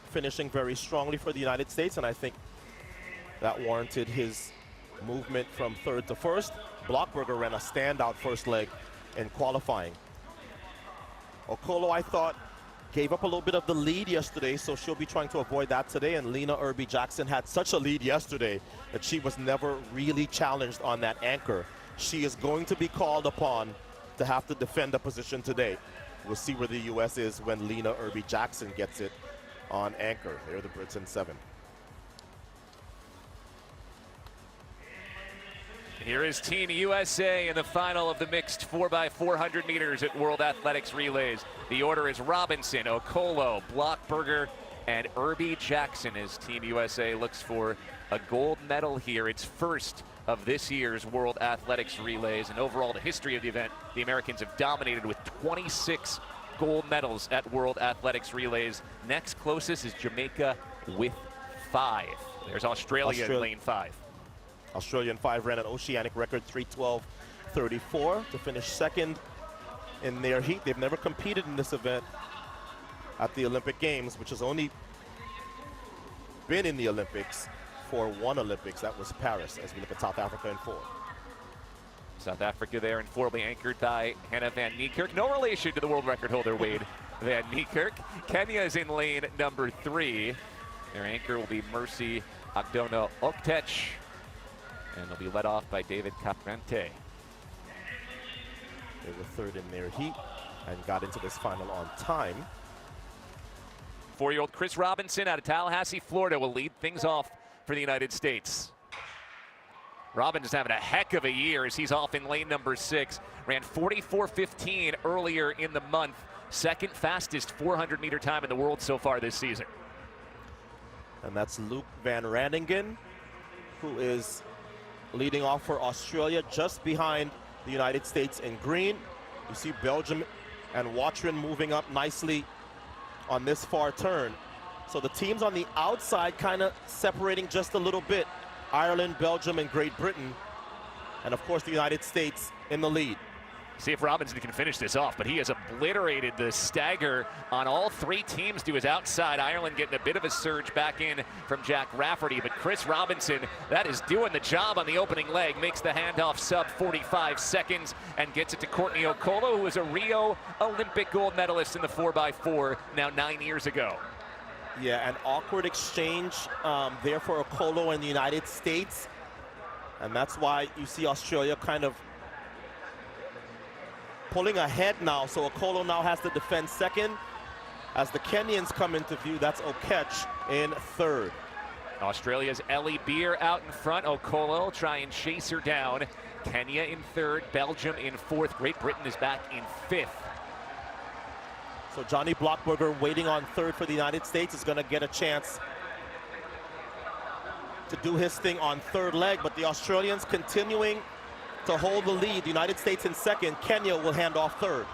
finishing very strongly for the United States, and I think that warranted his movement from third to first. Blockberger ran a standout first leg in qualifying. Okolo, I thought, gave up a little bit of the lead yesterday, so she'll be trying to avoid that today. And Lena Irby-Jackson had such a lead yesterday that she was never really challenged on that anchor. She is going to be called upon to have to defend a position today. We'll see where the U.S. is when Lena Irby-Jackson gets it on anchor. They're the Brits in 7. Here is Team USA in the final of the mixed 4x400 meters at World Athletics Relays. The order is Robinson, Okolo, Blockberger, and Irby-Jackson as Team USA looks for a gold medal here. It's first of this year's World Athletics Relays, and overall the history of the event, the Americans have dominated with 26 gold medals at World Athletics Relays. Next closest is Jamaica with 5. There's Australia in lane 5. Australia in 5 ran an oceanic record 3:12.34 to finish second in their heat. They've never competed in this event at the Olympic Games, which has only been in the Olympics for one Olympics. That was Paris, as we look at South Africa in 4. South Africa there in 4 will be anchored by Hannah van Niekerk. No relation to the world record holder, Wade van Niekerk. Kenya is in lane number 3. Their anchor will be Mercy Agdona Oktech, and they'll be led off by David Caprante. They were third in their heat and got into this final on time. 4-year-old Chris Robinson out of Tallahassee, Florida will lead things off for the United States. Robinson's having a heck of a year as he's off in lane number 6. Ran 44.15 earlier in the month. Second fastest 400-meter time in the world so far this season. And that's Luke Van Randingen, who is leading off for Australia, just behind the United States in green. You see Belgium and Watrin moving up nicely on this far turn. So the teams on the outside kind of separating just a little bit. Ireland, Belgium, and Great Britain. And of course the United States in the lead. See if Robinson can finish this off, but he has obliterated the stagger on all 3 teams to his outside. Ireland getting a bit of a surge back in from Jack Rafferty, but Chris Robinson, that is doing the job on the opening leg, makes the handoff sub 45 seconds and gets it to Courtney Okolo, who was a Rio Olympic gold medalist in the 4x4 now 9 years ago. Yeah, an awkward exchange there for Okolo and the United States. And that's why you see Australia kind of pulling ahead now, so Okolo now has to defend second. As the Kenyans come into view, that's Okech in 3rd. Australia's Ellie Beer out in front. Okolo try and chase her down. Kenya in 3rd, Belgium in 4th. Great Britain is back in 5th. So Johnny Blockberger waiting on 3rd for the United States is going to get a chance to do his thing on 3rd leg, but the Australians continuing to hold the lead. The United States in 2nd. Kenya will hand off 3rd.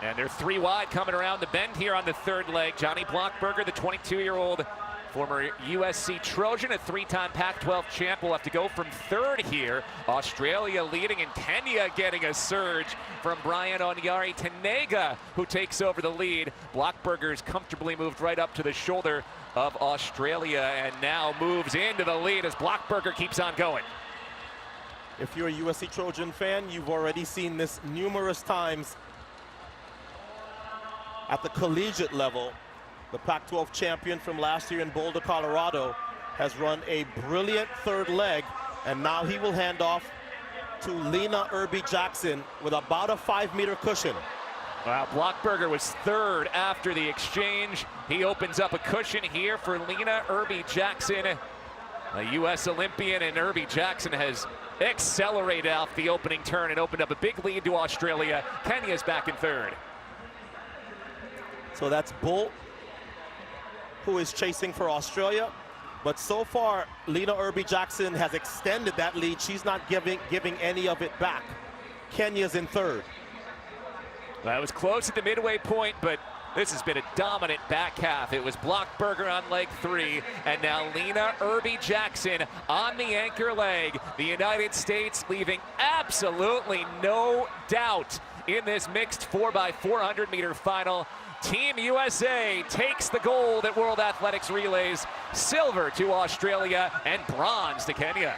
And they're 3 wide coming around the bend here on the 3rd leg. Johnny Blockberger, the 22-year-old former USC Trojan, a 3-time Pac-12 champ, will have to go from 3rd here. Australia leading, and Kenya getting a surge from Brian Onyari Tenega, who takes over the lead. Blockberger's comfortably moved right up to the shoulder of Australia and now moves into the lead as Blockberger keeps on going. If you're a USC Trojan fan, you've already seen this numerous times at the collegiate level. The Pac-12 champion from last year in Boulder, Colorado, has run a brilliant 3rd leg, and now he will hand off to Lena Irby-Jackson with about a 5-meter cushion. Wow, Blockberger was 3rd after the exchange. He opens up a cushion here for Lena Irby-Jackson, a U.S. Olympian, and Irby-Jackson has accelerated off the opening turn and opened up a big lead to Australia. Kenya's back in 3rd. So that's Bull, who is chasing for Australia. But so far, Lena Irby-Jackson has extended that lead. She's not giving any of it back. Kenya's in 3rd. That was close at the midway point, but this has been a dominant back half. It was Blockberger on leg 3, and now Lena Irby-Jackson on the anchor leg. The United States leaving absolutely no doubt in this mixed 4x400 meter final. Team USA takes the gold at World Athletics Relays, silver to Australia, and bronze to Kenya.